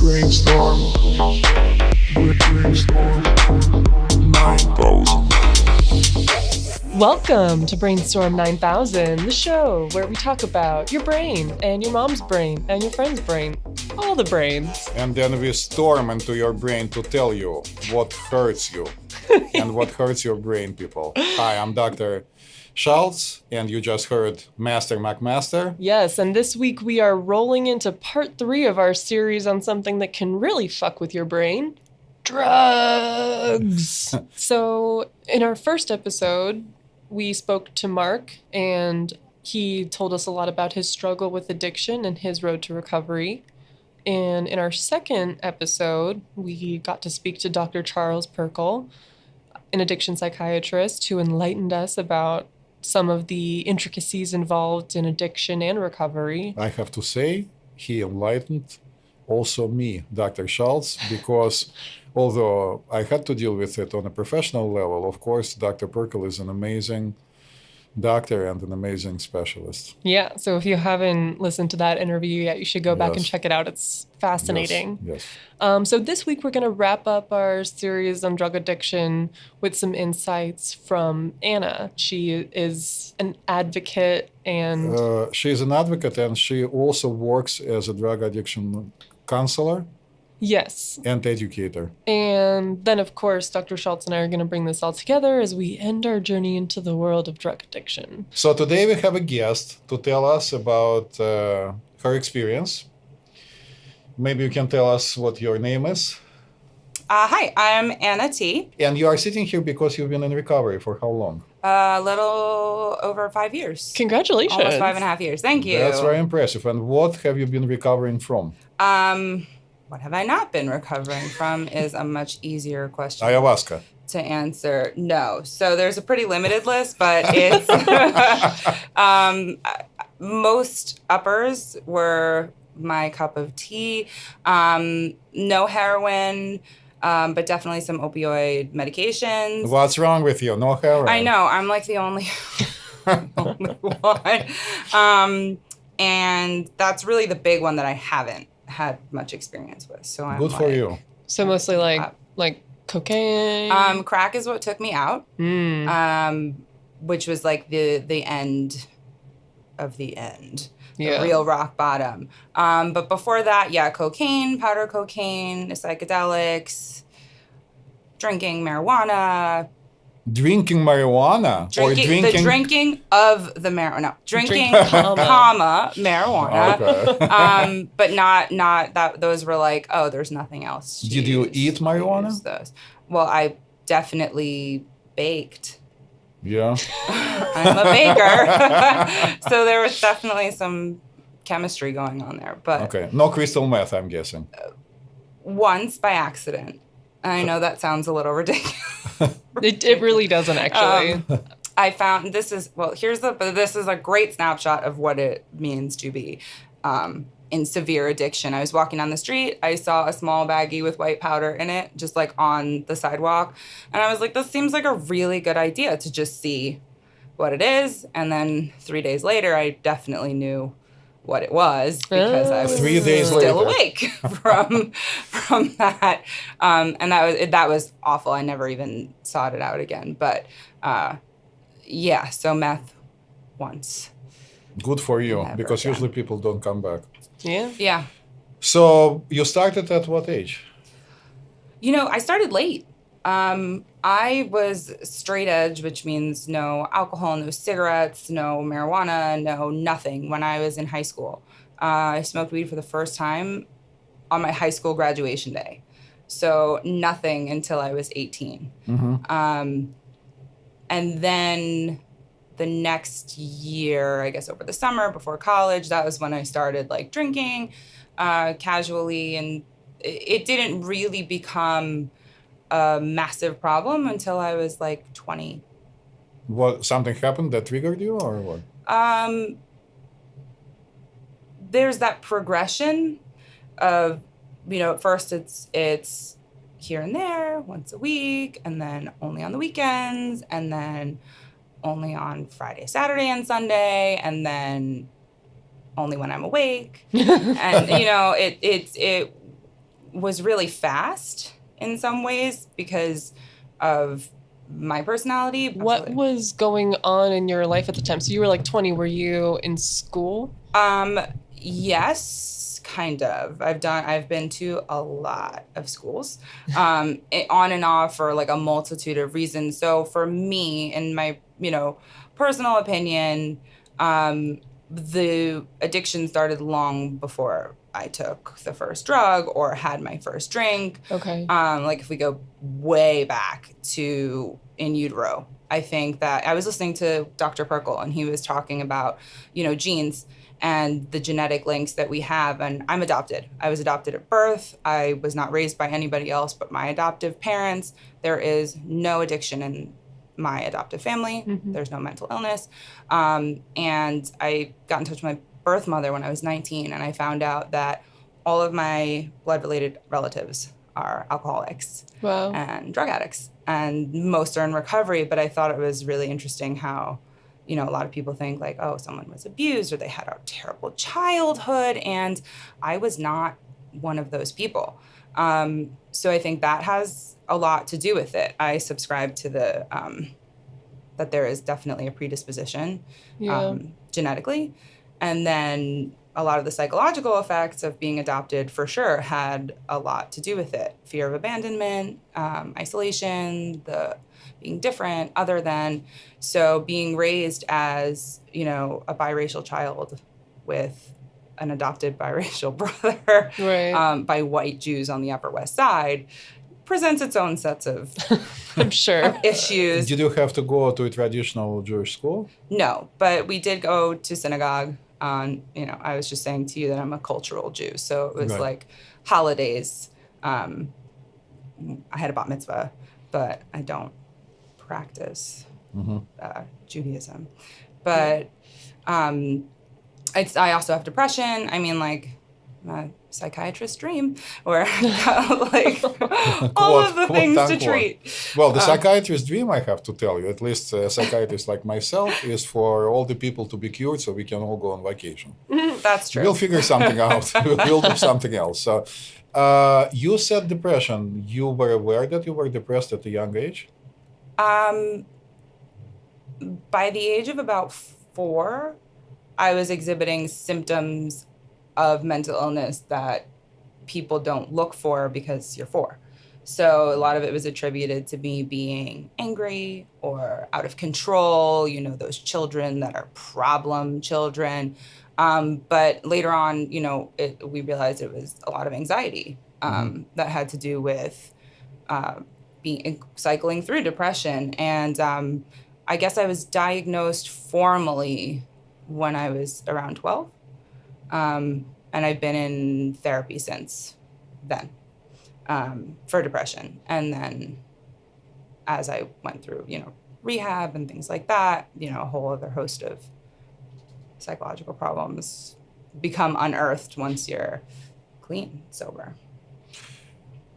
BrainStorm. BrainStorm 9000. Welcome to BrainStorm 9000, the show where we talk about your brain and your mom's brain and your friend's brain, all the brains. And then we storm into your brain to tell you what hurts you and what hurts your brain, people. Hi, I'm Dr. Schultz, and you just heard Master McMaster. Yes, and this week we are rolling into part 3 of our series on something that can really fuck with your brain. Drugs! So, in our first episode, we spoke to Mark, and he told us a lot about his struggle with addiction and his road to recovery. And in our second episode, we got to speak to Dr. Charles Perkel, an addiction psychiatrist, who enlightened us about some of the intricacies involved in addiction and recovery. I have to say, he enlightened also me, Dr. Schultz, because although I had to deal with it on a professional level, of course, Dr. Perkel is an amazing doctor and an amazing specialist. Yeah, so if you haven't listened to that interview yet, you should go back and Yes. check it out. It's fascinating. Yes. So this week we're going to wrap up our series on drug addiction with some insights from Anna. She is an advocate and... She's an advocate, and she also works as a drug addiction counselor Yes. and educator. And then, of course, Dr. Schultz and I are going to bring this all together as we end our journey into the world of drug addiction. So today we have a guest to tell us about her experience. Maybe you can tell us what your name is. Hi, I'm Anna T. And you are sitting here because you've been in recovery for how long? A little over 5 years. Congratulations. Almost 5.5 years. Thank you. That's very impressive. And what have you been recovering from? What have I not been recovering from is a much easier question Ayahuasca. to answer. No. So there's a pretty limited list, but it's most uppers were my cup of tea. No heroin, but definitely some opioid medications. What's wrong with you? No heroin? I know. I'm like the only, only one. And that's really the big one that I haven't had much experience with. So I'm Good for you. So mostly like cocaine? Crack is what took me out, which was like the end of the end. Yeah. The real rock bottom. But before that, yeah, cocaine, powder cocaine, psychedelics, drinking marijuana. Drinking marijuana? Or drinking... The drinking of the marijuana. Drinking, marijuana. Okay. But not that those were like, oh, there's nothing else to Did you use. eat marijuana? Use those. Well, I definitely baked. Yeah. I'm a baker. So there was definitely some chemistry going on there. But Okay. No crystal meth, I'm guessing. once by accident. I know that sounds a little ridiculous. It really doesn't, actually. I found this is a great snapshot of what it means to be in severe addiction. I was walking down the street. I saw a small baggie with white powder in it, just like on the sidewalk. And I was like, this seems like a really good idea to just see what it is. And then 3 days later, I definitely knew what it was because I was 3 days still later. awake from that. And that was awful. I never even sought it out again. But yeah, so meth once. Good for you, Never because again. usually people don't come back. Yeah. Yeah. So you started at what age? I started late. I was straight edge, which means no alcohol, no cigarettes, no marijuana, no nothing when I was in high school. I smoked weed for the first time on my high school graduation day. So nothing until I was 18. And then the next year, I guess over the summer before college, that was when I started like drinking casually. And it didn't really become a massive problem until I was like 20. What, something happened that triggered you, or what? There's that progression of, at first it's here and there once a week, and then only on the weekends, and then only on Friday, Saturday, and Sunday, and then only when I'm awake. And, was really fast in some ways because of my personality. What Absolutely. was going on in your life at the time? So you were like 20. Were you in school? Yes, kind of. I've been to a lot of schools, on and off for like a multitude of reasons. So for me, in my, personal opinion, the addiction started long before I took the first drug or had my first drink. Okay. Like if we go way back to in utero, I think that I was listening to Dr. Perkle and he was talking about, genes and the genetic links that we have. And I'm adopted. I was adopted at birth. I was not raised by anybody else but my adoptive parents. There is no addiction in my adoptive family. Mm-hmm. There's no mental illness. And I got in touch with my birth mother when I was 19, and I found out that all of my blood-related relatives are alcoholics Wow. and drug addicts, and most are in recovery. But I thought it was really interesting how, a lot of people think like, oh, someone was abused or they had a terrible childhood, and I was not one of those people. So I think that has a lot to do with it. I subscribe to the that there is definitely a predisposition genetically. And then a lot of the psychological effects of being adopted for sure had a lot to do with it. Fear of abandonment, isolation, the being different, other than. So being raised as, a biracial child with an adopted biracial brother Right. by white Jews on the Upper West Side presents its own sets of I'm sure. issues. Did you have to go to a traditional Jewish school? No, but we did go to synagogue. I was just saying to you that I'm a cultural Jew, so it was Right. like holidays. I had a bat mitzvah, but I don't practice Judaism. But I also have depression. I mean, like, a psychiatrist's dream, where I've got like all of the things to treat. Well, the psychiatrist's dream, I have to tell you, at least a psychiatrist like myself, is for all the people to be cured so we can all go on vacation. That's true. We'll figure something out. We'll do something else. So, you said depression. You were aware that you were depressed at a young age? By the age of about 4, I was exhibiting symptoms of mental illness that people don't look for because you're 4. So a lot of it was attributed to me being angry or out of control, those children that are problem children. But later on, we realized it was a lot of anxiety that had to do with cycling through depression. And I guess I was diagnosed formally when I was around 12. And I've been in therapy since then for depression. And then as I went through, rehab and things like that, a whole other host of psychological problems become unearthed once you're clean, sober.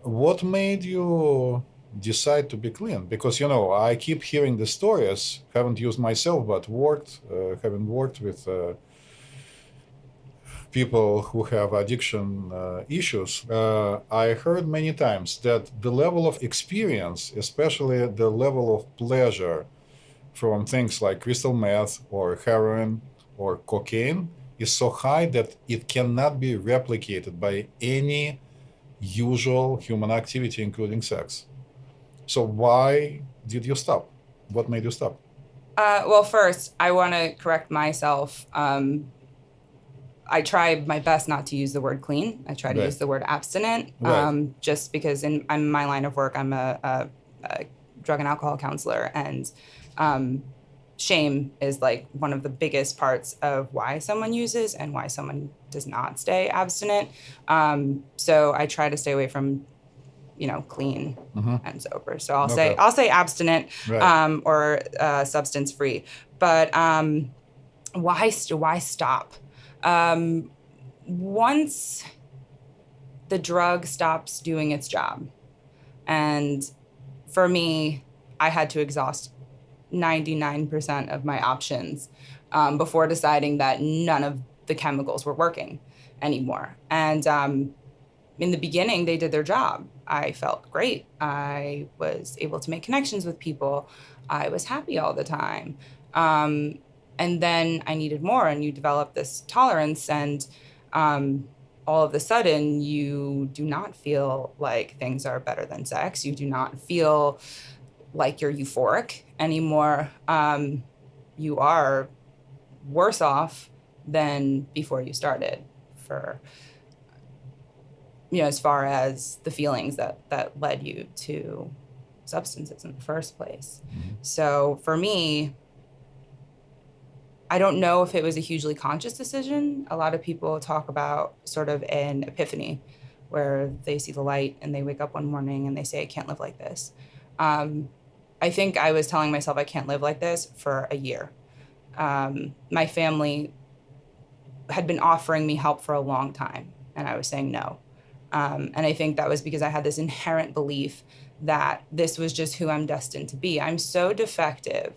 What made you decide to be clean? Because, I keep hearing the stories, haven't used myself, but having worked with people who have addiction issues, I heard many times that the level of experience, especially the level of pleasure from things like crystal meth or heroin or cocaine, is so high that it cannot be replicated by any usual human activity, including sex. So why did you stop? What made you stop? Well, first, I want to correct myself. I try my best not to use the word clean. I try to Right. use the word abstinent, Right. just because in my line of work, I'm a drug and alcohol counselor, and shame is like one of the biggest parts of why someone uses and why someone does not stay abstinent. So I try to stay away from, clean and sober. So Okay. I'll say abstinent, Right. or substance free. But why stop? Once the drug stops doing its job, and for me, I had to exhaust 99% of my options before deciding that none of the chemicals were working anymore. And in the beginning, they did their job. I felt great. I was able to make connections with people. I was happy all the time. And then I needed more, and you develop this tolerance, and all of a sudden you do not feel like things are better than sex. You do not feel like you're euphoric anymore. You are worse off than before you started, for as far as the feelings that led you to substances in the first place. So for me, I don't know if it was a hugely conscious decision. A lot of people talk about sort of an epiphany where they see the light and they wake up one morning and they say, I can't live like this. I think I was telling myself I can't live like this for a year. My family had been offering me help for a long time, and I was saying no. And I think that was because I had this inherent belief that this was just who I'm destined to be. I'm so defective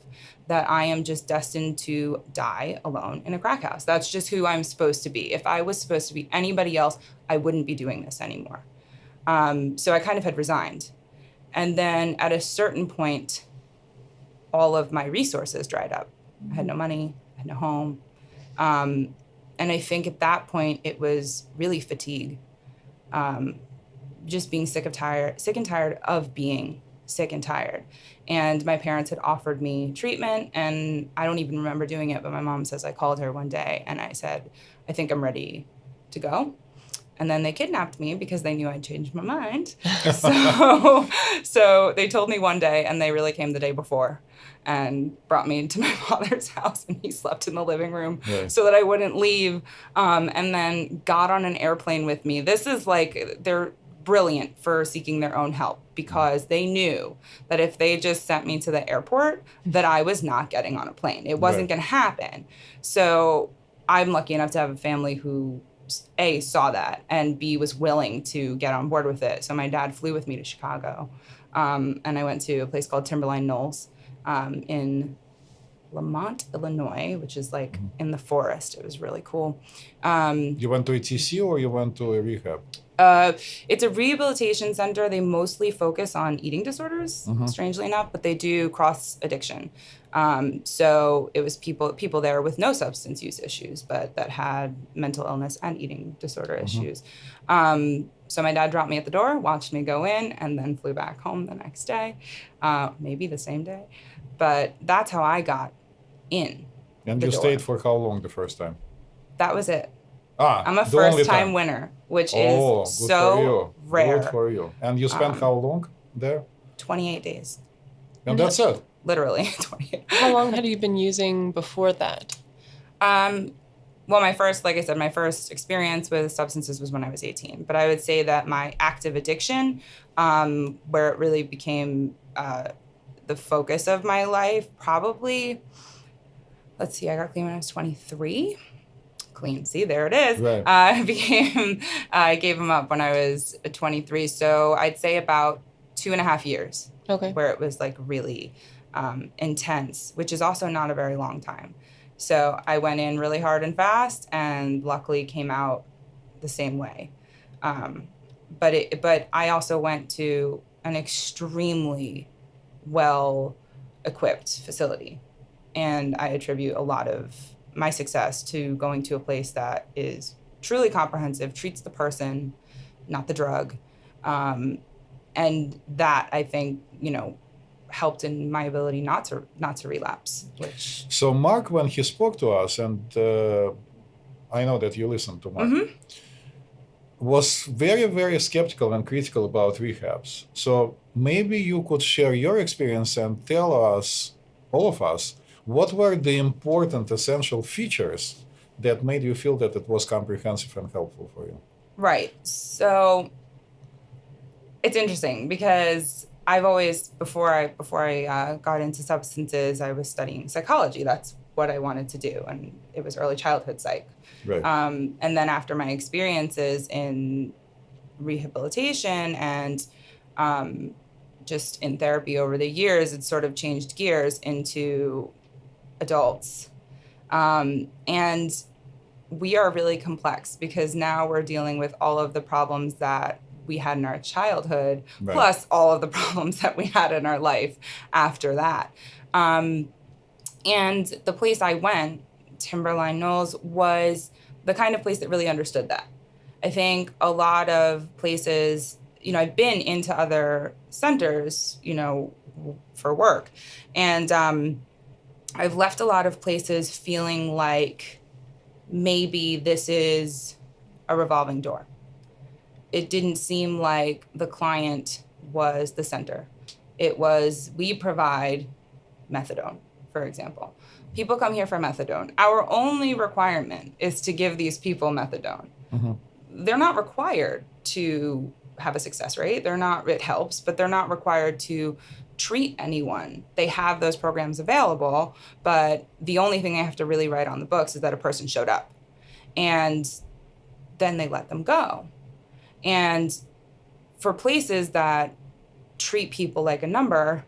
that I am just destined to die alone in a crack house. That's just who I'm supposed to be. If I was supposed to be anybody else, I wouldn't be doing this anymore. So I kind of had resigned. And then at a certain point, all of my resources dried up. I had no money, I had no home. And I think at that point, it was really fatigue. Just being sick and tired of being sick and tired. And my parents had offered me treatment, and I don't even remember doing it, but my mom says I called her one day and I said, I think I'm ready to go. And then they kidnapped me because they knew I'd changed my mind. So they told me one day, and they really came the day before and brought me into my father's house, and he slept in the living room so that I wouldn't leave, and then got on an airplane with me. This is like, they're brilliant for seeking their own help, because they knew that if they just sent me to the airport, that I was not getting on a plane. It wasn't going to happen. So I'm lucky enough to have a family who, A, saw that, and B, was willing to get on board with it. So my dad flew with me to Chicago, and I went to a place called Timberline Knolls in Lamont, Illinois, which is like in the forest. It was really cool. You went to a TC or you went to a rehab? It's a rehabilitation center. They mostly focus on eating disorders, strangely enough, but they do cross addiction. So it was people there with no substance use issues, but that had mental illness and eating disorder issues. So my dad dropped me at the door, watched me go in, and then flew back home the next day, maybe the same day. But that's how I got in. And you stayed for how long the first time? That was it. I'm a the only first-time winner, which is so rare. Good for you. And you spent how long there? 28 days. And that's it? Literally 28. How long had you been using before that? Well, my first experience with substances was when I was 18. But I would say that my active addiction, where it really became the focus of my life, probably, I got clean when I was 23. Clean. See, there it is. Right. I gave him up when I was 23. So I'd say about 2.5 years. Okay. Where it was like really intense, which is also not a very long time. So I went in really hard and fast, and luckily came out the same way. But I also went to an extremely well-equipped facility, and I attribute a lot of my success to going to a place that is truly comprehensive, treats the person, not the drug. And that, I think, helped in my ability not to relapse. So Mark, when he spoke to us, and I know that you listened to Mark, was very, very skeptical and critical about rehabs. So maybe you could share your experience and tell us, all of us, what were the important, essential features that made you feel that it was comprehensive and helpful for you? Right. So it's interesting because I've always, before I got into substances, I was studying psychology. That's what I wanted to do, and it was early childhood psych. Right. And then after my experiences in rehabilitation and just in therapy over the years, it sort of changed gears into adults. And we are really complex because now we're dealing with all of the problems that we had in our childhood, Right. plus all of the problems that we had in our life after that. And the place I went, Timberline Knolls, was the kind of place that really understood that. I think a lot of places, I've been into other centers, for work. And I've left a lot of places feeling like maybe this is a revolving door. It didn't seem like the client was the center. It was, we provide methadone, for example. People come here for methadone. Our only requirement is to give these people methadone. Mm-hmm. They're not required to have a success rate. It helps, but they're not required to treat anyone. They have those programs available, but the only thing they have to really write on the books is that a person showed up. And then they let them go. And for places that treat people like a number,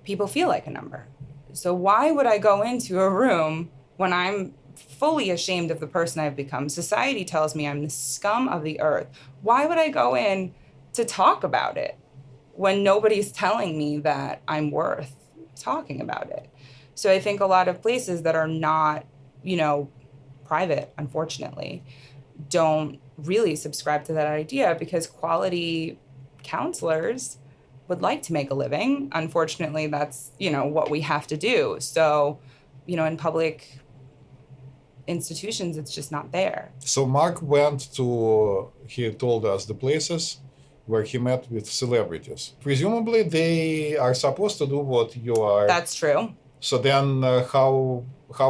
people feel like a number. So why would I go into a room when I'm fully ashamed of the person I've become? Society tells me I'm the scum of the earth. Why would I go in to talk about it when nobody's telling me that I'm worth talking about it? So I think a lot of places that are not, private, unfortunately, don't really subscribe to that idea because quality counselors would like to make a living. Unfortunately, that's, what we have to do. So, in public institutions, it's just not there. So Mark he told us the places where he met with celebrities. Presumably they are supposed to do what you are. That's true. So then how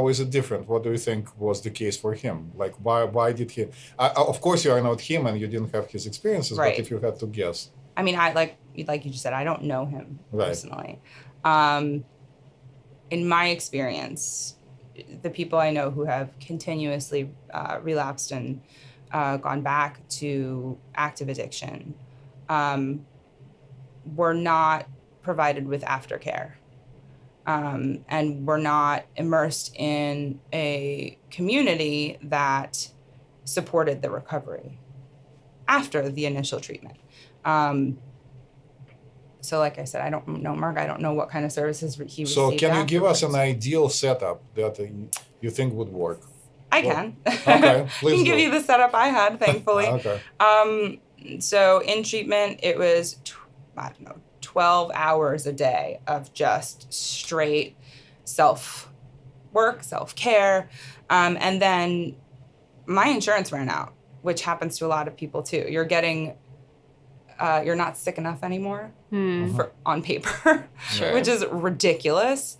is it different? What do you think was the case for him? Like, why did he... of course, you are not him and you didn't have his experiences, Right. But if you had to guess. I mean, like you just said, I don't know him Right. personally. In my experience, the people I know who have continuously relapsed and gone back to active addiction were not provided with aftercare. And were not immersed in a community that supported the recovery after the initial treatment. So like I said, I don't know Mark. I don't know what kind of services he received. So can you give us an afterwards. ideal setup that you think would work? I can. Okay, I please can give do. you the setup I had, thankfully. Okay. So in treatment, it was, 12 hours a day of just straight self-work, self-care. And then my insurance ran out, which happens to a lot of people too. You're not sick enough anymore on paper, Sure. which is ridiculous.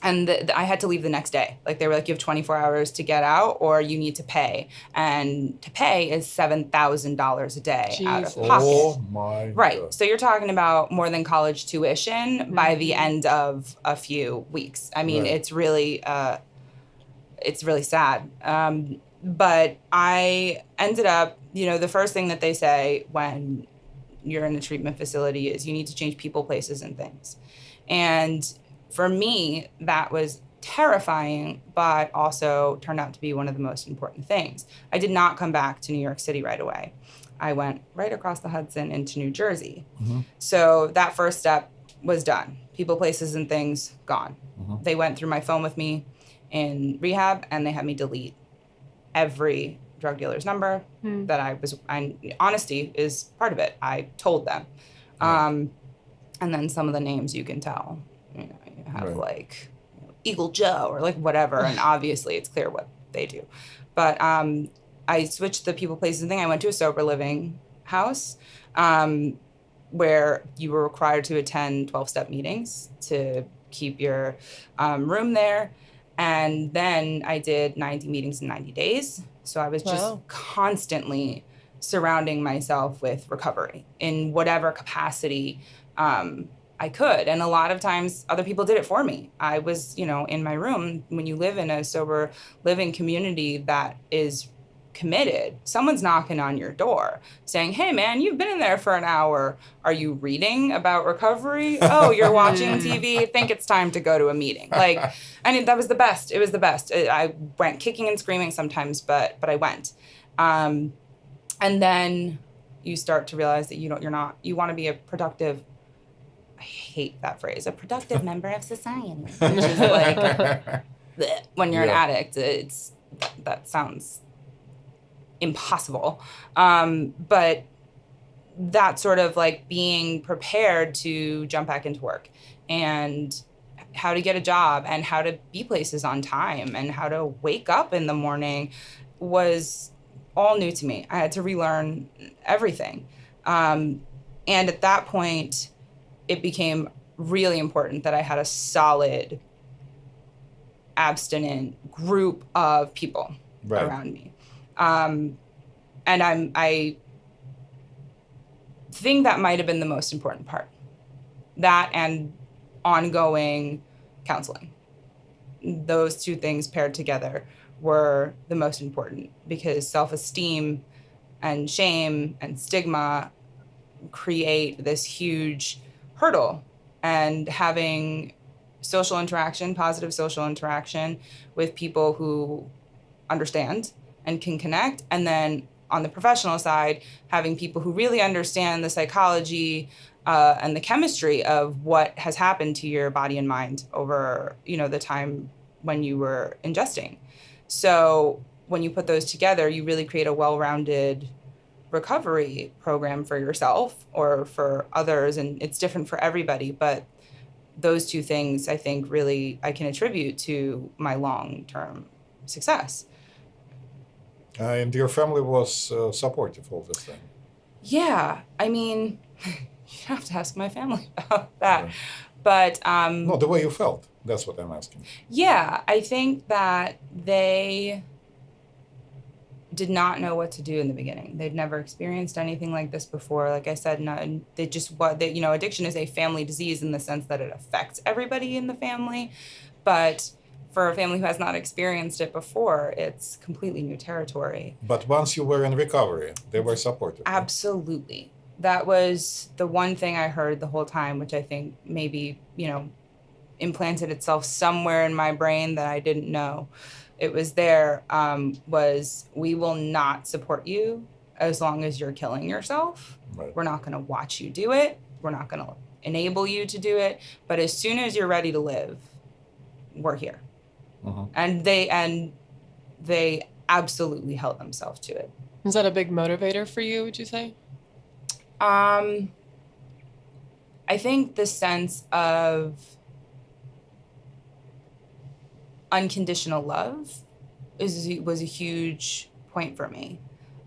And I had to leave the next day. Like, they were like, you have 24 hours to get out or you need to pay. And to pay is $7,000 a day out of Jesus. pocket. Oh my Right. God. So you're talking about more than college tuition by the end of a few weeks. I mean, Right. it's really sad. But I ended up, the first thing that they say when you're in a treatment facility is you need to change people, places, and things. And for me, that was terrifying, but also turned out to be one of the most important things. I did not come back to New York City right away. I went right across the Hudson into New Jersey. Mm-hmm. So that first step was done. People, places, and things, gone. Mm-hmm. They went through my phone with me in rehab, and they had me delete every drug dealer's number that honesty is part of it. I told them. Right. And then some of the names you can tell, you have Right. like Eagle Joe or like whatever. And obviously it's clear what they do. But I switched the people, places, and thing. I went to a sober living house where you were required to attend 12-step meetings to keep your room there. And then I did 90 meetings in 90 days. So I was just Wow. constantly surrounding myself with recovery in whatever capacity I could. And a lot of times other people did it for me. I was, in my room. When you live in a sober living community that is committed, someone's knocking on your door saying, hey man, you've been in there for an hour. Are you reading about recovery? Oh, you're watching TV. Think it's time to go to a meeting. Like, I mean, that was the best. It was the best. I went kicking and screaming sometimes, but I went. And then you start to realize that you want to be a productive, I hate that phrase, a productive member of society, which is like, bleh. When you're an addict, that sounds impossible. But that sort of like being prepared to jump back into work and how to get a job and how to be places on time and how to wake up in the morning was all new to me. I had to relearn everything. And at that point, it became really important that I had a solid, abstinent group of people around me. And I think that might have been the most important part. That and ongoing counseling. Those two things paired together were the most important because self-esteem and shame and stigma create this huge hurdle. And having social interaction, positive social interaction with people who understand and can connect. And then on the professional side, having people who really understand the psychology and the chemistry of what has happened to your body and mind over, the time when you were ingesting. So when you put those together, you really create a well-rounded recovery program for yourself or for others. And it's different for everybody, but those two things, I think, really I can attribute to my long-term success. And your family was supportive of this thing? Yeah. I mean, you have to ask my family about that. Right. But no, the way you felt. That's what I'm asking. Yeah, I think that they did not know what to do in the beginning. They'd never experienced anything like this before. Like I said, addiction is a family disease in the sense that it affects everybody in the family. But for a family who has not experienced it before, it's completely new territory. But once you were in recovery, they were supportive. Absolutely. That was the one thing I heard the whole time, which I think maybe, implanted itself somewhere in my brain that I didn't know. It was there, was we will not support you as long as you're killing yourself. Right. We're not going to watch you do it. We're not going to enable you to do it. But as soon as you're ready to live, we're here. Uh-huh. And they absolutely held themselves to it. Is that a big motivator for you, would you say? I think the sense of unconditional love was a huge point for me.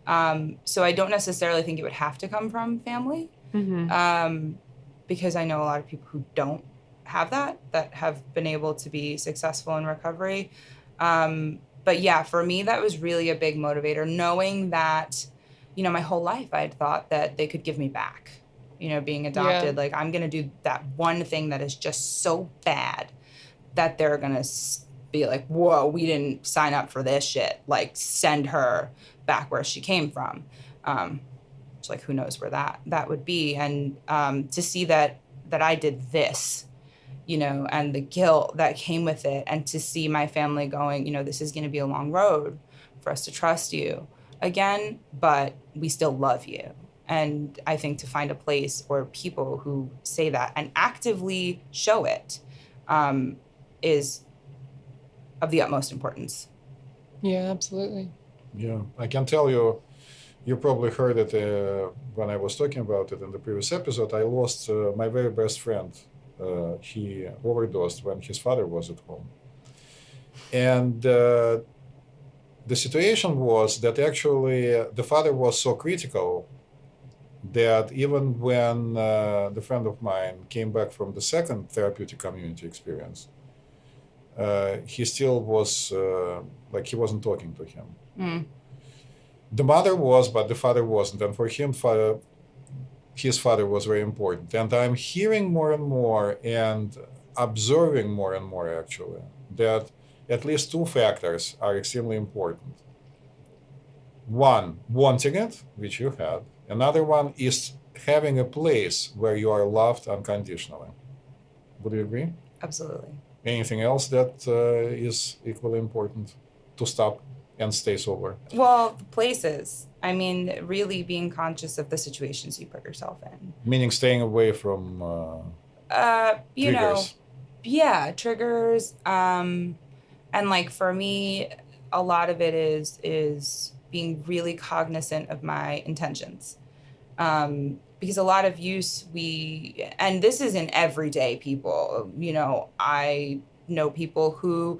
So I don't necessarily think it would have to come from family, because I know a lot of people who don't have that have been able to be successful in recovery. But yeah, for me, that was really a big motivator, knowing that, my whole life I had thought that they could give me back, being adopted. Like, I'm going to do that one thing that is just so bad that they're going to be like, whoa, we didn't sign up for this shit. Like, send her back where she came from. It's like, who knows where that would be. And to see that I did this, and the guilt that came with it, and to see my family going, this is going to be a long road for us to trust you again, but we still love you. And I think to find a place or people who say that and actively show it is of the utmost importance. Yeah, absolutely. Yeah, I can tell you, you probably heard it when I was talking about it in the previous episode. I lost my very best friend. He overdosed when his father was at home. And the situation was that actually the father was so critical that even when the friend of mine came back from the second therapeutic community experience, he still was like he wasn't talking to him. Mm. The mother was, but the father wasn't. And for him, his father was very important. And I'm hearing more and more and observing more and more, actually, that at least two factors are extremely important. One, wanting it, which you had. Another one is having a place where you are loved unconditionally. Would you agree? Absolutely. Anything else that is equally important to stop and stay sober? Well, the places. I mean, really being conscious of the situations you put yourself in. Meaning staying away from You know, triggers. yeah, triggers. And like for me, a lot of it is being really cognizant of my intentions. Because a lot of use and this isn't everyday people. You know, I know people who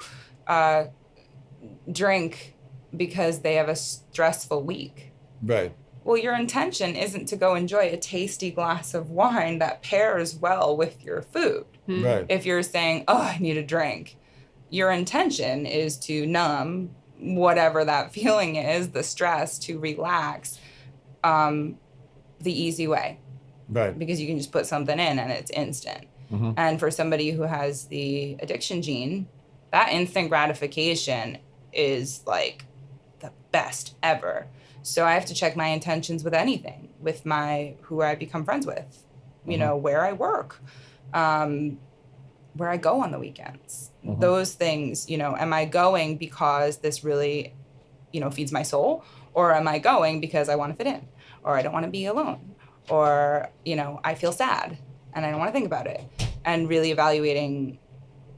drink because they have a stressful week. Right. Well, your intention isn't to go enjoy a tasty glass of wine that pairs well with your food. Right. If you're saying, oh, I need a drink, your intention is to numb whatever that feeling is, the stress, to relax the easy way. Right. Because you can just put something in and it's instant. Mhm. And for somebody who has the addiction gene, that instant gratification is like the best ever. So I have to check my intentions with anything, with who I become friends with, you know, where I work, where I go on the weekends. Those things, you know, am I going because this really, you know, feeds my soul? Or am I going because I want to fit in? Or I don't want to be alone? Or, you know, I feel sad and I don't want to think about it. And really evaluating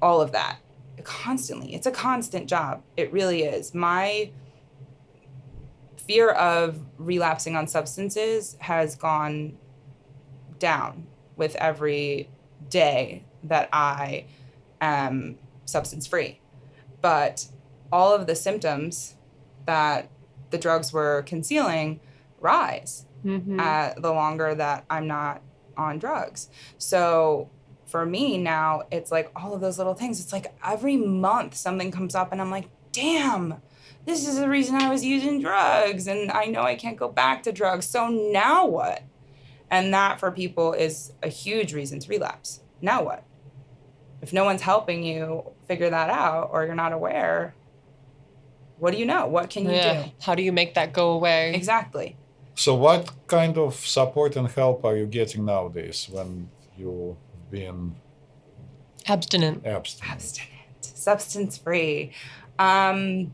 all of that constantly. It's a constant job. It really is. My fear of relapsing on substances has gone down with every day that I am substance free. But all of the symptoms that the drugs were concealing rise the longer that I'm not on drugs. So for me now, it's like all of those little things. It's like every month something comes up and I'm like, damn, this is the reason I was using drugs. And I know I can't go back to drugs. So now what? And that for people is a huge reason to relapse. Now what? If no one's helping you figure that out or you're not aware, what do you know? What can you do? How do you make that go away? Exactly. So what kind of support and help are you getting nowadays when you've been Abstinent. abstinent? Substance free. Well,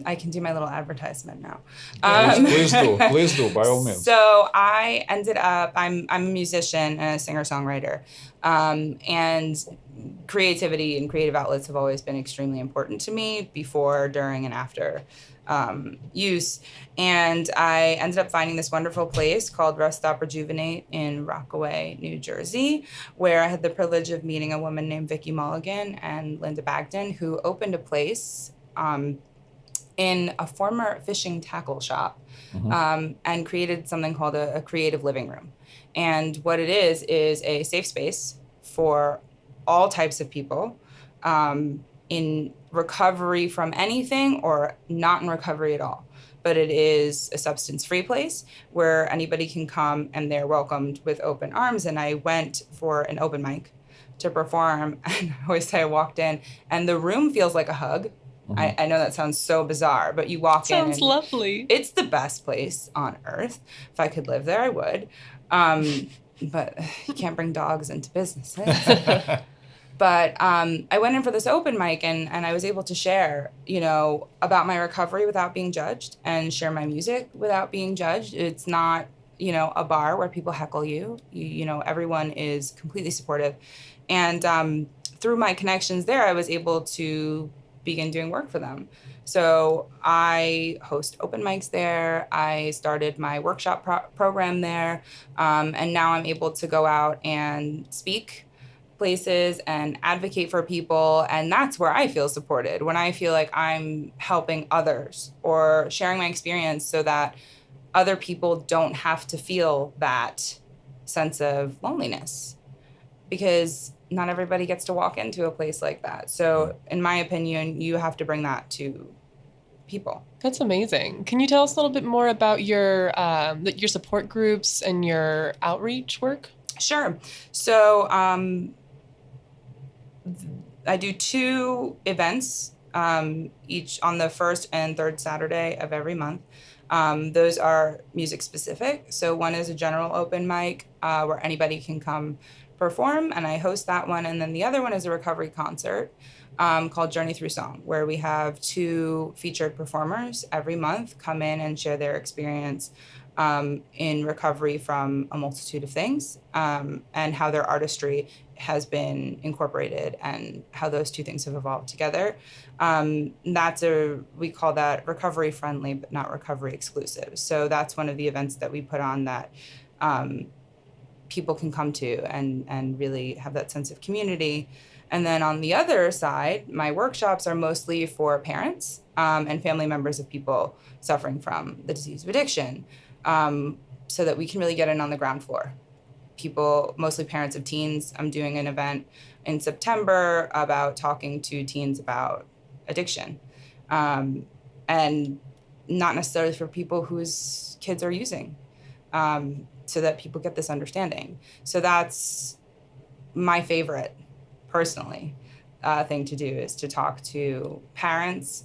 I can do my little advertisement now. Please do, by all means. So I ended up, I'm a musician and a singer-songwriter. And creativity and creative outlets have always been extremely important to me before, during, and after use. And I ended up finding this wonderful place called Rest Stop Rejuvenate in Rockaway, New Jersey, where I had the privilege of meeting a woman named Vicki Mulligan and Linda Bagden, who opened a place in a former fishing tackle shop and created something called a creative living room. And what it is a safe space for all types of people in recovery from anything or not in recovery at all. But it is a substance-free place where anybody can come and they're welcomed with open arms. And I went for an open mic to perform. And I always say I walked in and the room feels like a hug. I know that sounds so bizarre, but you walk in. Sounds lovely. It's the best place on earth. If I could live there, I would. But you can't bring dogs into businesses. But I went in for this open mic and I was able to share, you know, about my recovery without being judged and share my music without being judged. It's not, you know, a bar where people heckle you. You know, everyone is completely supportive. And through my connections there, I was able to begin doing work for them. So I host open mics there. I started my workshop program there. And now I'm able to go out and speak places and advocate for people. And that's where I feel supported, when I feel like I'm helping others or sharing my experience so that other people don't have to feel that sense of loneliness. Because not everybody gets to walk into a place like that. So in my opinion, you have to bring that to people. That's amazing. Can you tell us a little bit more about your support groups and your outreach work? Sure. So I do 2 events each on the first and third Saturday of every month. Those are music specific. So one is a general open mic where anybody can come perform, and I host that one. And then the other one is a recovery concert called Journey Through Song, where we have 2 featured performers every month come in and share their experience in recovery from a multitude of things, and how their artistry has been incorporated and how those 2 things have evolved together. We call that recovery friendly, but not recovery exclusive. So that's one of the events that we put on that people can come to and really have that sense of community. And then on the other side, my workshops are mostly for parents and family members of people suffering from the disease of addiction, so that we can really get in on the ground floor. People, mostly parents of teens. I'm doing an event in September about talking to teens about addiction, and not necessarily for people whose kids are using, so that people get this understanding. So that's my favorite, personally, thing to do, is to talk to parents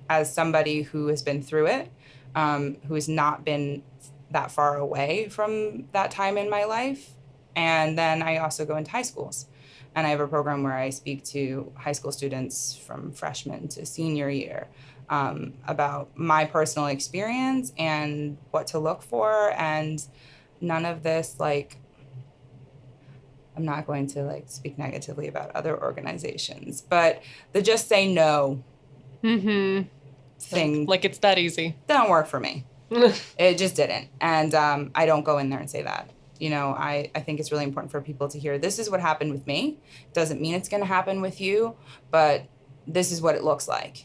as somebody who has been through it, who has not been that far away from that time in my life. And then I also go into high schools, and I have a program where I speak to high school students from freshman to senior year about my personal experience and what to look for. And none of this, like, I'm not going to speak negatively about other organizations, but the just say no thing, Like it's that easy. don't work for me. It just didn't. And I don't go in there and say that. I think it's really important for people to hear, this is what happened with me. Doesn't mean it's going to happen with you, but this is what it looks like.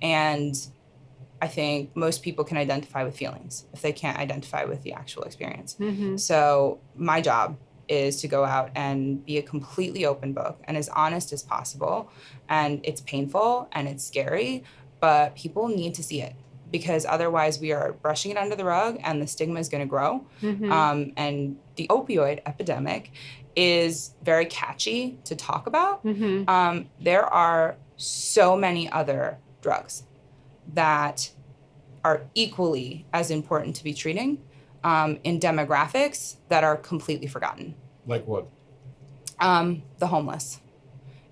And I think most people can identify with feelings if they can't identify with the actual experience. So my job is to go out and be a completely open book and as honest as possible. And it's painful and it's scary, but people need to see it, because otherwise we are brushing it under the rug and the stigma is going to grow. And the opioid epidemic is very catchy to talk about. There are so many other drugs that are equally as important to be treating in demographics that are completely forgotten. Like what? The homeless.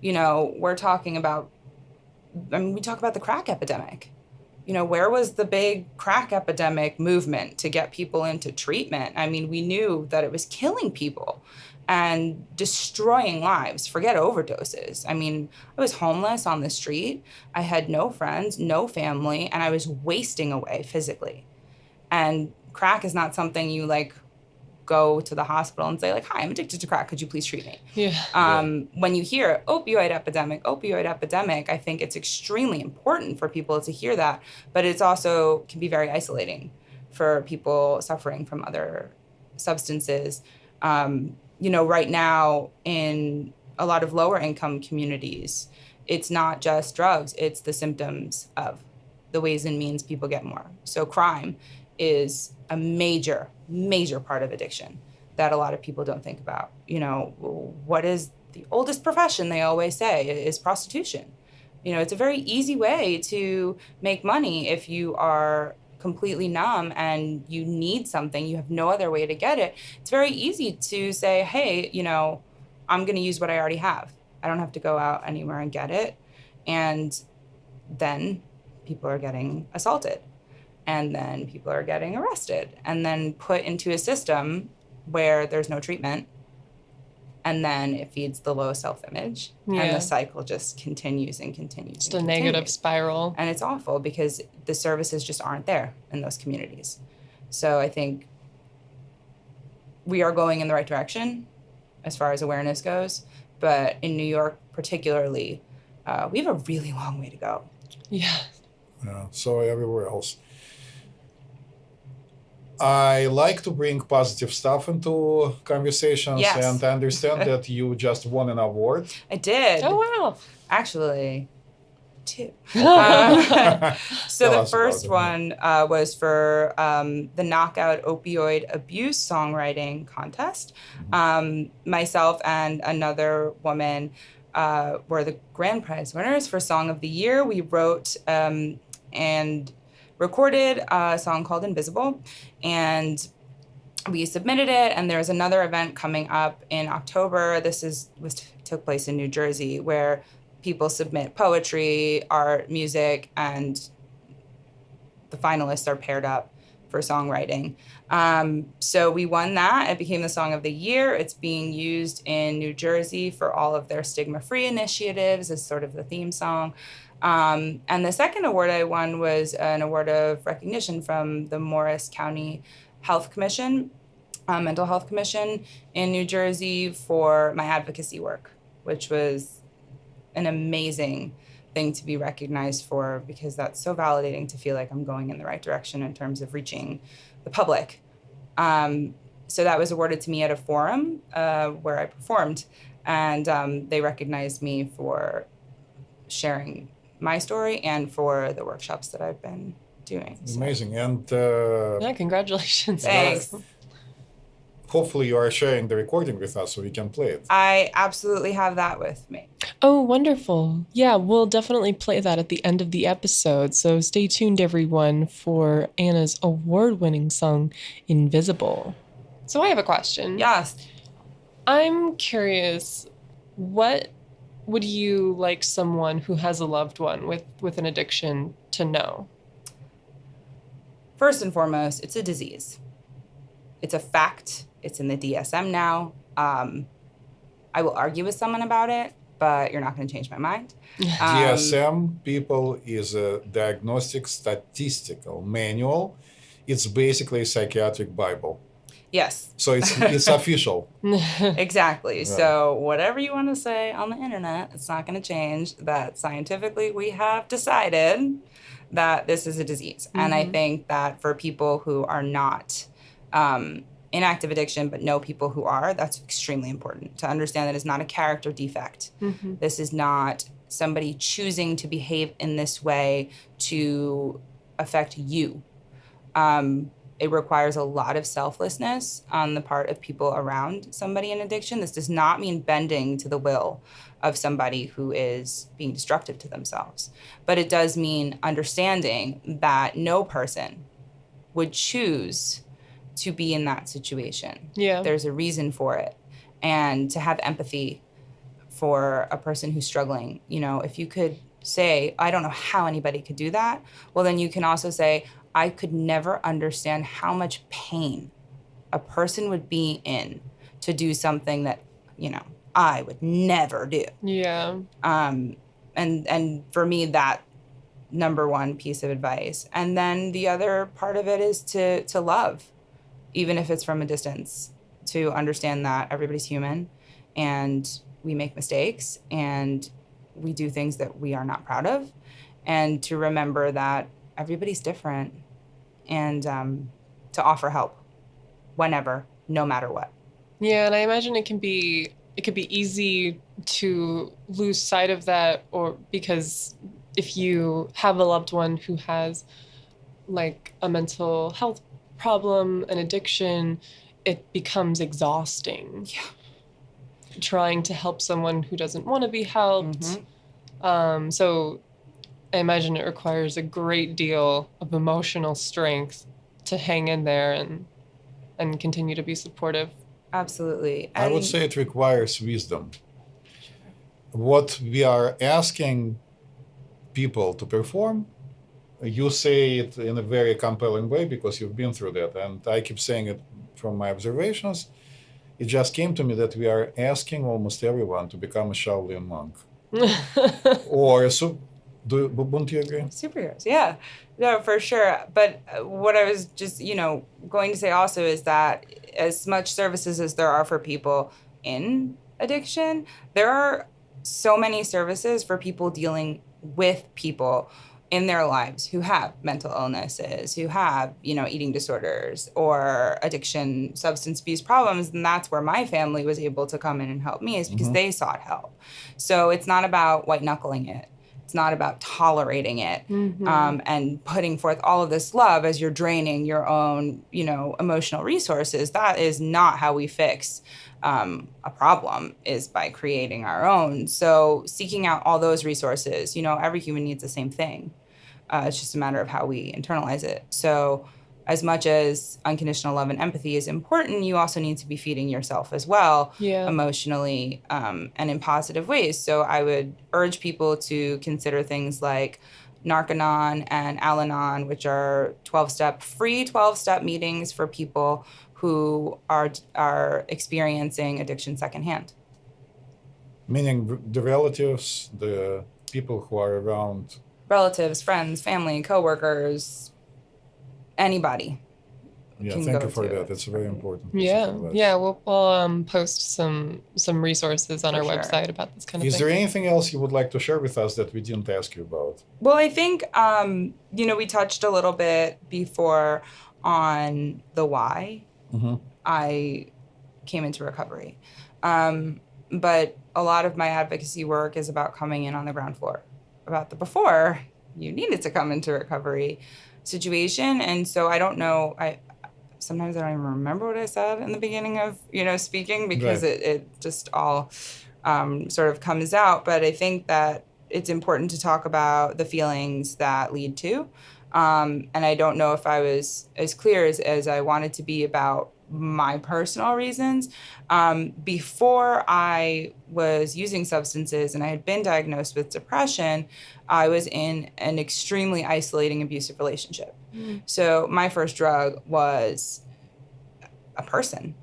We're talking about, we talk about the crack epidemic. Where was the big crack epidemic movement to get people into treatment? I mean, we knew that it was killing people and destroying lives. Forget overdoses. I mean, I was homeless on the street. I had no friends, no family, and I was wasting away physically. And crack is not something you go to the hospital and say hi, I'm addicted to crack. Could you please treat me? When you hear opioid epidemic, I think it's extremely important for people to hear that, but it's also can be very isolating for people suffering from other substances. Right now in a lot of lower income communities, it's not just drugs, it's the symptoms of the ways and means people get more. So crime is a major part of addiction that a lot of people don't think about. What is the oldest profession, they always say, is prostitution. It's a very easy way to make money if you are completely numb and you need something, you have no other way to get it. It's very easy to say, hey, I'm going to use what I already have. I don't have to go out anywhere and get it. And then people are getting assaulted. And then people are getting arrested and then put into a system where there's no treatment. And then it feeds the low self-image. And the cycle just continues and continues. Just a negative spiral. And it's awful because the services just aren't there in those communities. So I think we are going in the right direction as far as awareness goes. But in New York particularly, we have a really long way to go. Yeah, so everywhere else. I like to bring positive stuff into conversations, and I understand that you just won an award. I did. Oh, wow. Actually, 2. So the first one was for the Knockout Opioid Abuse Songwriting Contest. Myself and another woman were the grand prize winners for Song of the Year. We wrote and recorded a song called Invisible, and we submitted it. And there's another event coming up in October. Took place in New Jersey, where people submit poetry, art, music, and the finalists are paired up for songwriting. So we won that. It became the Song of the Year. It's being used in New Jersey for all of their stigma-free initiatives as sort of the theme song. And the second award I won was an award of recognition from the Morris County Health Commission, Mental Health Commission in New Jersey for my advocacy work, which was an amazing thing to be recognized for, because that's so validating to feel like I'm going in the right direction in terms of reaching the public. So that was awarded to me at a forum where I performed, and they recognized me for sharing my story and for the workshops that I've been doing. So. Amazing. And Yeah, congratulations. Thanks. hopefully you are sharing the recording with us so we can play it. I absolutely have that with me. Oh, wonderful. Yeah, we'll definitely play that at the end of the episode. So stay tuned, everyone, for Anna's award-winning song, Invisible. So I have a question. Yes. I'm curious, what would you like someone who has a loved one with an addiction to know? First and foremost, it's a disease. It's a fact. It's in the DSM now. I will argue with someone about it, but you're not going to change my mind. DSM, people, is a diagnostic statistical manual. It's basically a psychiatric Bible. Yes. So it's official. Exactly. Right. So whatever you want to say on the internet, it's not going to change that scientifically we have decided that this is a disease. Mm-hmm. And I think that for people who are not in active addiction but know people who are, that's extremely important to understand that it's not a character defect. Mm-hmm. This is not somebody choosing to behave in this way to affect you. It requires a lot of selflessness on the part of people around somebody in addiction. This does not mean bending to the will of somebody who is being destructive to themselves. But it does mean understanding that no person would choose to be in that situation. Yeah. There's a reason for it. And to have empathy for a person who's struggling, you know, if you could say, I don't know how anybody could do that, well, then you can also say, I could never understand how much pain a person would be in to do something that, you know, I would never do. Yeah. And for me, that number one piece of advice. And then the other part of it is to love, even if it's from a distance, to understand that everybody's human and we make mistakes and we do things that we are not proud of, and to remember that everybody's different, and to offer help whenever, no matter what. Yeah, and I imagine it could be easy to lose sight of that, or because if you have a loved one who has like a mental health problem, an addiction, it becomes exhausting. Yeah. Trying to help someone who doesn't want to be helped. Mm-hmm. So I imagine it requires a great deal of emotional strength to hang in there and continue to be supportive. Absolutely. I would say it requires wisdom. What we are asking people to perform, you say it in a very compelling way because you've been through that. And I keep saying it from my observations. It just came to me that we are asking almost everyone to become a Shaolin monk. Or wouldn't you agree? Superheroes, yeah. No, for sure. But what I was just, going to say also is that as much services as there are for people in addiction, there are so many services for people dealing with people in their lives who have mental illnesses, who have, eating disorders or addiction, substance abuse problems. And that's where my family was able to come in and help me, is because they sought help. So it's not about white knuckling it. It's not about tolerating it Mm-hmm. and putting forth all of this love as you're draining your own, emotional resources. That is not how we fix a problem, is by creating our own. So seeking out all those resources, every human needs the same thing. It's just a matter of how we internalize it. So as much as unconditional love and empathy is important, you also need to be feeding yourself as well, Yeah. emotionally, and in positive ways. So I would urge people to consider things like Narcanon and Al-Anon, which are free 12-step meetings for people who are experiencing addiction secondhand. Meaning the relatives, the people who are around. Relatives, friends, family, coworkers, anybody. Yeah, Can thank go you for to that. it. That's a very important piece Yeah. of advice. Yeah. We'll post some resources on For our sure. website about this kind of Is thing. there anything else you would like to share with us that we didn't ask you about? Well, I think, we touched a little bit before on the why Mm-hmm. I came into recovery. But a lot of my advocacy work is about coming in on the ground floor, about the before you needed to come into recovery situation. And so I don't know, sometimes I don't even remember what I said in the beginning of, speaking, because Right. it just all sort of comes out. But I think that it's important to talk about the feelings that lead to. And I don't know if I was as clear as I wanted to be about my personal reasons. Before I was using substances and I had been diagnosed with depression, I was in an extremely isolating, abusive relationship. Mm. So my first drug was a person.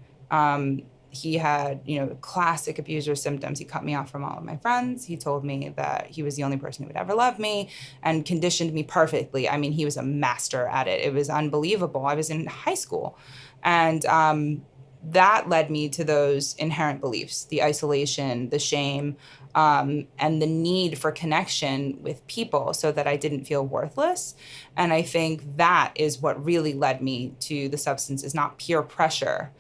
He had, classic abuser symptoms. He cut me off from all of my friends. He told me that he was the only person who would ever love me and conditioned me perfectly. I mean, he was a master at it. It was unbelievable. I was in high school. And that led me to those inherent beliefs, the isolation, the shame, and the need for connection with people so that I didn't feel worthless. And I think that is what really led me to the substances, not peer pressure.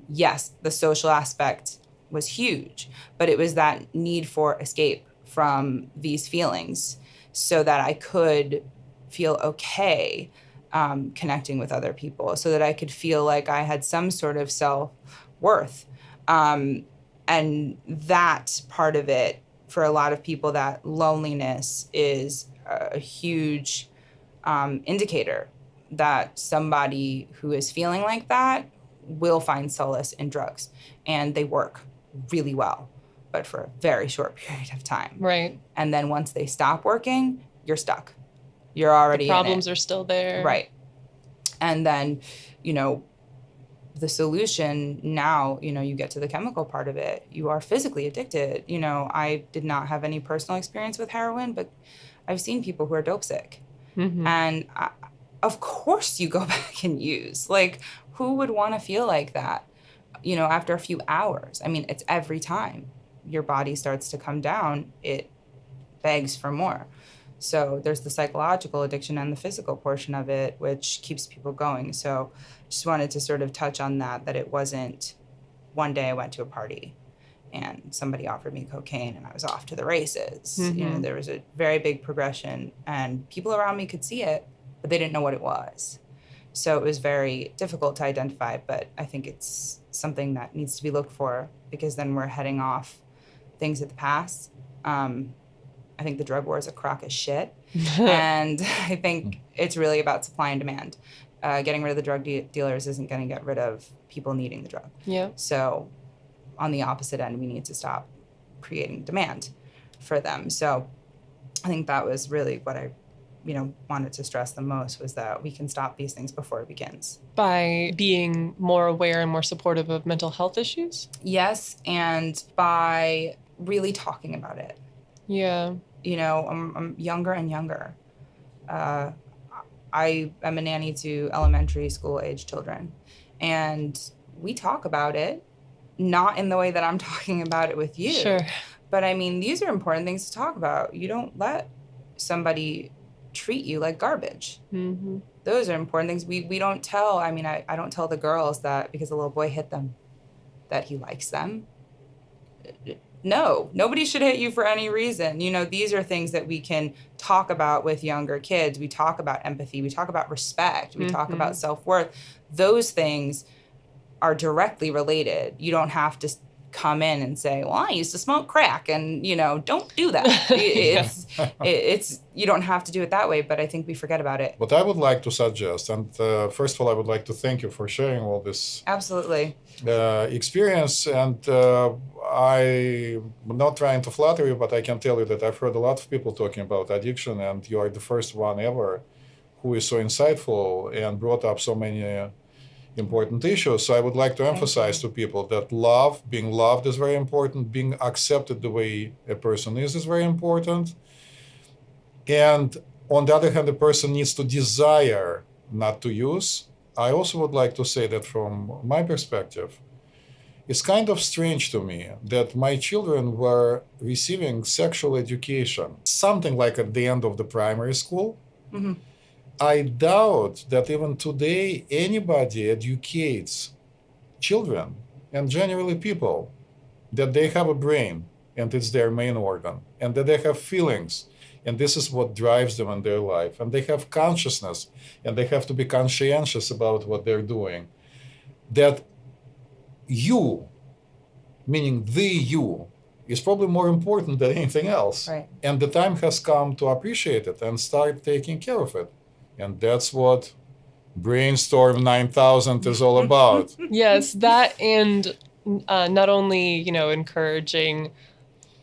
Yes, the social aspect was huge, but it was that need for escape from these feelings so that I could feel okay connecting with other people, so that I could feel like I had some sort of self-worth. And that part of it, for a lot of people, that loneliness is a huge indicator that somebody who is feeling like that will find solace in drugs. And they work really well, but for a very short period of time. Right. And then once they stop working, you're stuck. You're already The problems in it. are still there. Right. And then, the solution now, you get to the chemical part of it. You are physically addicted. I did not have any personal experience with heroin, but I've seen people who are dope sick. Mm-hmm. And of course you go back and use. Like, who would want to feel like that, after a few hours? I mean, it's every time your body starts to come down, it begs for more. So there's the psychological addiction and the physical portion of it, which keeps people going. So just wanted to sort of touch on that it wasn't one day I went to a party and somebody offered me cocaine and I was off to the races. Mm-hmm. There was a very big progression and people around me could see it, but they didn't know what it was. So it was very difficult to identify, but I think it's something that needs to be looked for, because then we're heading off things of the past. I think the drug war is a crock of shit. And I think it's really about supply and demand. Getting rid of the drug dealers isn't going to get rid of people needing the drug. Yeah. So on the opposite end, we need to stop creating demand for them. So I think that was really what I wanted to stress the most, was that we can stop these things before it begins. By being more aware and more supportive of mental health issues? Yes, and by really talking about it. Yeah. I'm younger and younger. I am a nanny to elementary school age children, and we talk about it, not in the way that I'm talking about it with you. Sure. But I mean, these are important things to talk about. You don't let somebody treat you like garbage. Mm-hmm. Those are important things. We don't tell, I don't tell the girls that because a little boy hit them, that he likes them. No, nobody should hit you for any reason. These are things that we can talk about with younger kids. We talk about empathy. We talk about respect. We talk about self-worth. Those things are directly related. You don't have to come in and say, well, I used to smoke crack, and don't do that. It's you don't have to do it that way, but I think we forget about it. What I would like to suggest, and first of all, I would like to thank you for sharing all this Absolutely. Experience, and I'm not trying to flatter you, but I can tell you that I've heard a lot of people talking about addiction, and you are the first one ever who is so insightful and brought up so many important issues. So I would like to emphasize to people that being loved is very important. Being accepted the way a person is very important. And on the other hand, the person needs to desire not to use. I also would like to say that from my perspective, it's kind of strange to me that my children were receiving sexual education, something like at the end of the primary school. Mm-hmm. I doubt that even today anybody educates children and generally people that they have a brain and it's their main organ, and that they have feelings and this is what drives them in their life, and they have consciousness and they have to be conscientious about what they're doing. That you, meaning the you, is probably more important than anything else. Right. And the time has come to appreciate it and start taking care of it. And that's what BrainStorm 9000 is all about. Yes, that, and not only, encouraging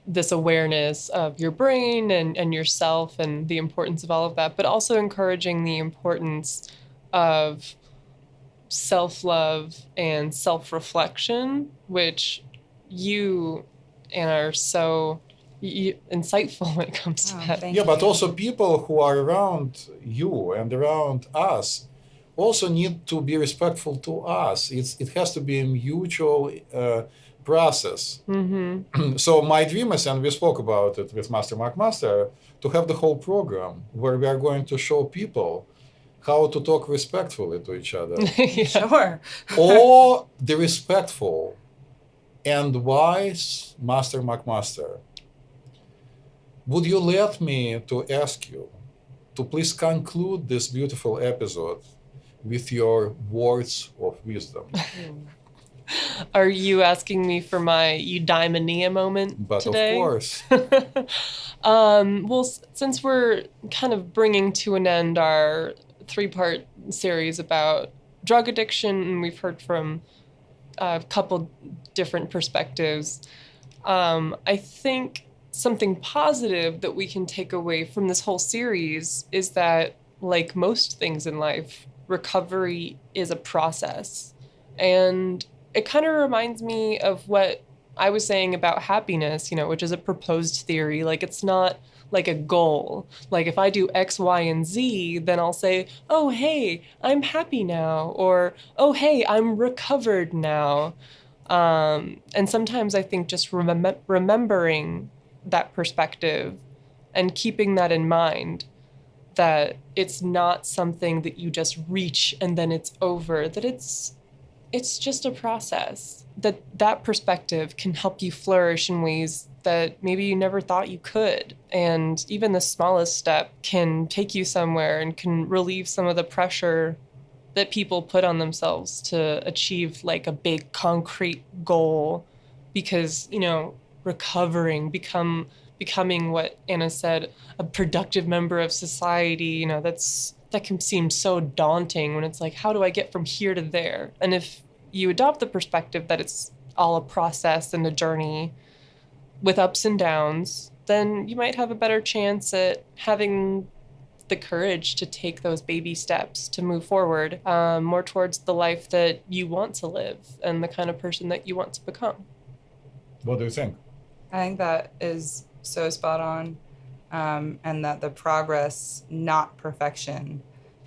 this awareness of your brain and yourself and the importance of all of that, but also encouraging the importance of self-love and self-reflection, which you, Anna, are so insightful when it comes to that. Yeah, but also people who are around you and around us also need to be respectful to us. It has to be a mutual process. Mm-hmm. So my dream is, and we spoke about it with Master McMaster, to have the whole program where we are going to show people how to talk respectfully to each other. Yeah. Sure. Or the respectful and wise Master McMaster. Would you let me to ask you to please conclude this beautiful episode with your words of wisdom? Are you asking me for my eudaimonia moment But today? of course. Well, since we're kind of bringing to an end our 3-part series about drug addiction, and we've heard from a couple different perspectives, I think something positive that we can take away from this whole series is that, like most things in life, recovery is a process. And it kind of reminds me of what I was saying about happiness, which is a proposed theory. Like, it's not like a goal. Like, if I do X, Y, and Z, then I'll say, oh, hey, I'm happy now. Or, oh, hey, I'm recovered now. And sometimes I think just remembering that perspective and keeping that in mind, that it's not something that you just reach and then it's over, that it's just a process, that perspective can help you flourish in ways that maybe you never thought you could. And even the smallest step can take you somewhere and can relieve some of the pressure that people put on themselves to achieve like a big concrete goal, because, recovering, becoming what Anna said, a productive member of society, that can seem so daunting when it's like, how do I get from here to there? And if you adopt the perspective that it's all a process and a journey with ups and downs, then you might have a better chance at having the courage to take those baby steps to move forward more towards the life that you want to live and the kind of person that you want to become. What do you think? I think that is so spot on, and that the progress, not perfection,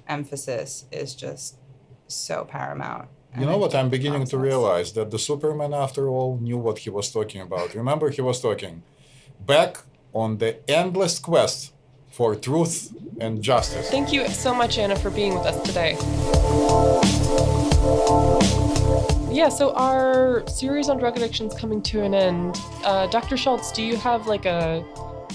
emphasis is just so paramount. You know what I'm beginning to realize? That the Superman, after all, knew what he was talking about. Remember, he was talking back on the endless quest for truth and justice. Thank you so much, Anna, for being with us today. Yeah, Yeah, so our series on drug addiction is coming to an end. Dr. Schultz, do you have like a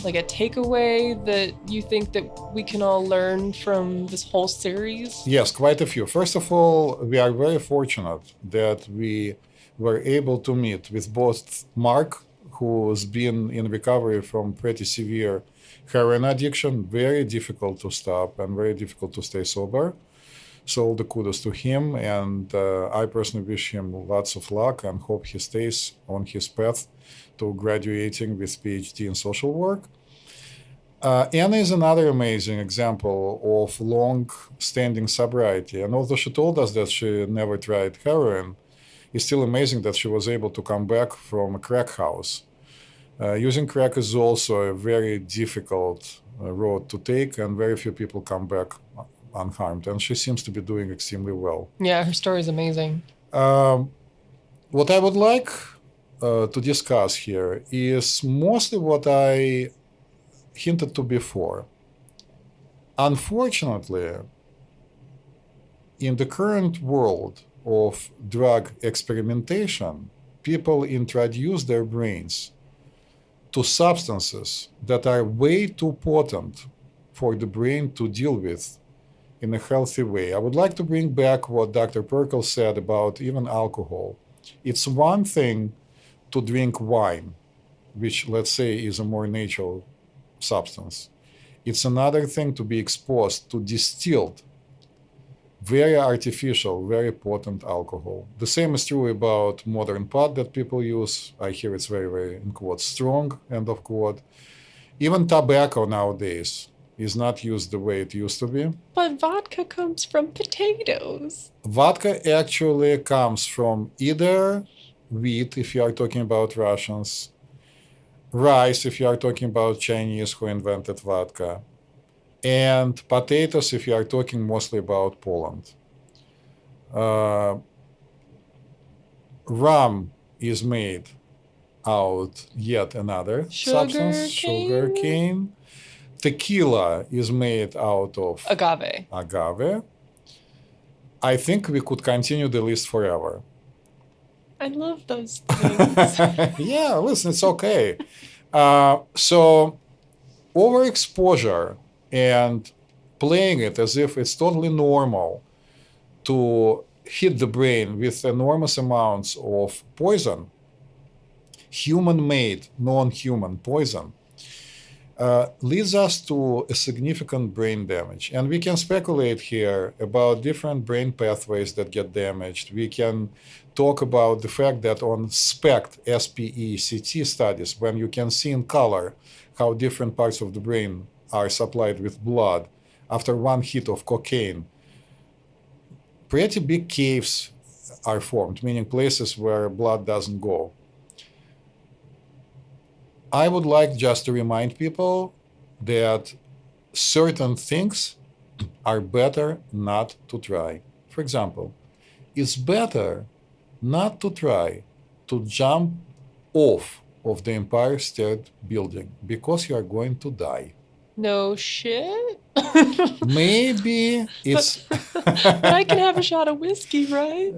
takeaway that you think that we can all learn from this whole series? Yes, quite a few. First of all, we are very fortunate that we were able to meet with both Mark, who's been in recovery from pretty severe heroin addiction, very difficult to stop and very difficult to stay sober. So all the kudos to him, and I personally wish him lots of luck and hope he stays on his path to graduating with PhD in social work. Anna is another amazing example of long-standing sobriety, and although she told us that she never tried heroin, it's still amazing that she was able to come back from a crack house. Using crack is also a very difficult road to take, and very few people come back unharmed, and she seems to be doing extremely well. Yeah, her story is amazing. What I would like to discuss here is mostly what I hinted to before. Unfortunately, in the current world of drug experimentation, people introduce their brains to substances that are way too potent for the brain to deal with in a healthy way. I would like to bring back what Dr. Perkel said about even alcohol. It's one thing to drink wine, which, let's say, is a more natural substance. It's another thing to be exposed to distilled, very artificial, very potent alcohol. The same is true about modern pot that people use. I hear it's very, very, in quotes, strong, end of quote. Even tobacco nowadays is not used the way it used to be. But vodka comes from potatoes. Vodka actually comes from either wheat, if you are talking about Russians, rice, if you are talking about Chinese who invented vodka, and potatoes, if you are talking mostly about Poland. Rum is made out yet another substance, sugar cane. Tequila is made out of agave. I think we could continue the list forever. I love those things. Yeah, listen, it's okay. So overexposure and playing it as if it's totally normal to hit the brain with enormous amounts of poison, human-made, non-human poison, leads us to a significant brain damage. And we can speculate here about different brain pathways that get damaged. We can talk about the fact that on SPECT, SPECT studies, when you can see in color how different parts of the brain are supplied with blood after one hit of cocaine, pretty big caves are formed, meaning places where blood doesn't go. I would like just to remind people that certain things are better not to try. For example, it's better not to try to jump off of the Empire State Building because you are going to die. No shit. Maybe it's... But I can have a shot of whiskey, right?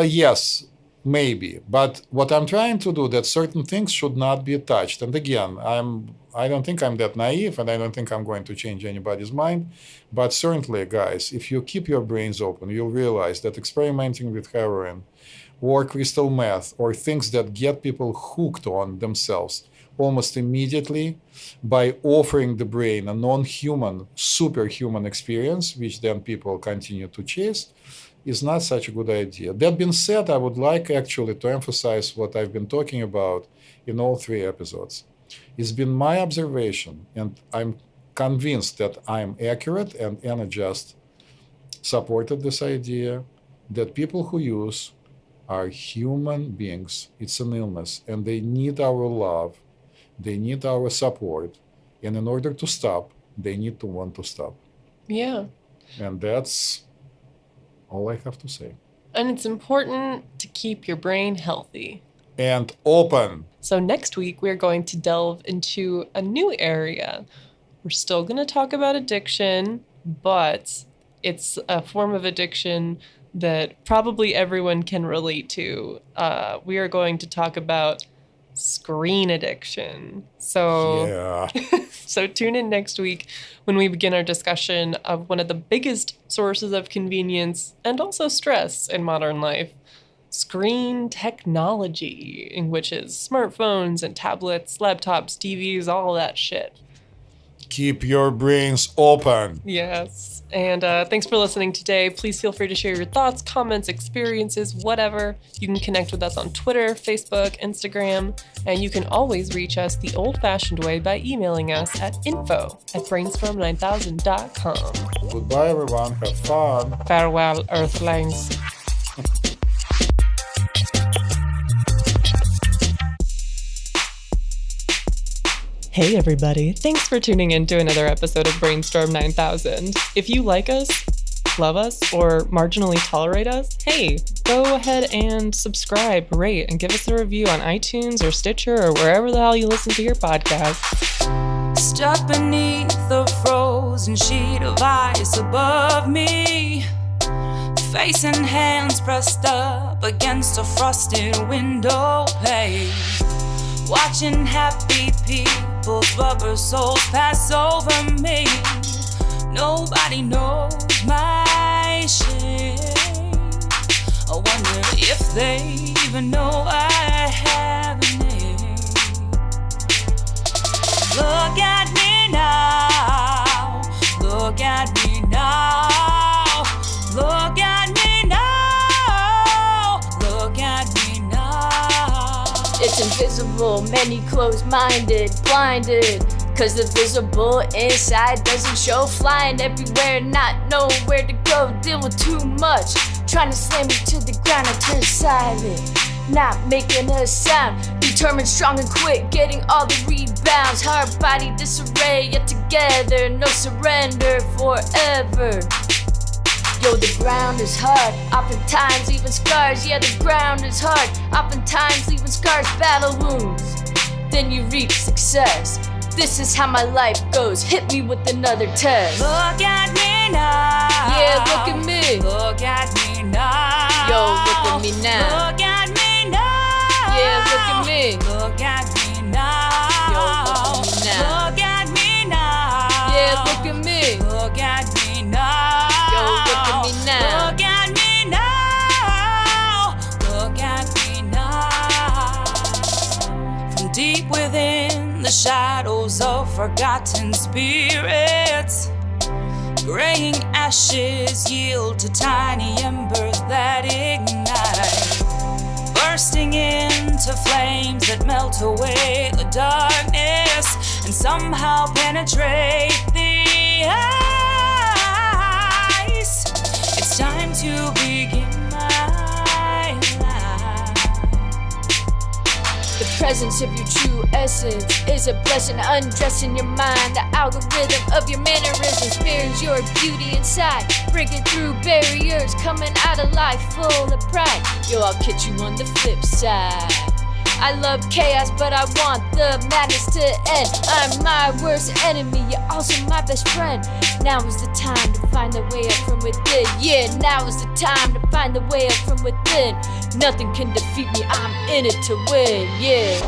Yes, maybe. But what I'm trying to do, that certain things should not be touched. And again, I don't think I'm that naive, and I don't think I'm going to change anybody's mind. But certainly, guys, if you keep your brains open, you'll realize that experimenting with heroin or crystal meth or things that get people hooked on themselves almost immediately by offering the brain a non-human, superhuman experience, which then people continue to chase, is not such a good idea. That being said, I would like actually to emphasize what I've been talking about in all 3 episodes. It's been my observation, and I'm convinced that I'm accurate, and Anna just supported this idea, that people who use are human beings. It's an illness, and they need our love. They need our support. And in order to stop, they need to want to stop. Yeah. And that's all I have to say. And it's important to keep your brain healthy and open. So next week, we're going to delve into a new area. We're still going to talk about addiction, but it's a form of addiction that probably everyone can relate to. We are going to talk about screen addiction. So, so tune in next week when we begin our discussion of one of the biggest sources of convenience and also stress in modern life, screen technology, in which is smartphones and tablets, laptops, TVs, all that shit. Keep your brains open. Yes. And thanks for listening today. Please feel free to share your thoughts, comments, experiences, whatever. You can connect with us on Twitter, Facebook, Instagram, and you can always reach us the old-fashioned way by emailing us at info@brainstorm9000.com. Goodbye, everyone. Have fun. Farewell, Earthlings. Hey everybody, thanks for tuning in to another episode of BrainStorm 9000. If you like us, love us, or marginally tolerate us, hey, go ahead and subscribe, rate, and give us a review on iTunes or Stitcher or wherever the hell you listen to your podcast. Stuck beneath the frozen sheet of ice above me, face and hands pressed up against a frosted window pane, watching happy people's rubber souls pass over me. Nobody knows my shame. I wonder if they even know I have a name. Look at me now. Look at me now. Look at me now. Look at me now. It's invisible, many closed-minded, blinded, 'cause the visible inside doesn't show. Flying everywhere, not know where to go, deal with too much. Trying to slam me to the ground, I turn silent, not making a sound. Determined, strong and quick, getting all the rebounds. Heart, body, disarray, yet together, no surrender forever. Yo, the ground is hard, oftentimes leaving scars. Yeah, the ground is hard, oftentimes leaving scars. Battle wounds, then you reap success. This is how my life goes, hit me with another test. Look at me now. Yeah, look at me. Look at me now. Yo, look at me now. Look at me now. Yeah, look at me. Look at me now. Yo, look at me now. Look at me now. Yeah, look at me. Look at me now. Yo, look at me now. Look at me now. Look at me now. From deep within the shadows of forgotten spirits, graying ashes yield to tiny embers that ignite, bursting into flames that melt away the darkness and somehow penetrate the ice. It's time to begin my life. The presence of your true essence is a blessing, undressing your mind. The algorithm of your mannerisms mirrors your beauty inside, breaking through barriers, coming out of life full of pride. Yo, I'll catch you on the flip side. I love chaos, but I want the madness to end. I'm my worst enemy, you're also my best friend. Now is the time to find the way up from within. Yeah, now is the time to find the way up from within. Nothing can defeat me, I'm in it to win, yeah.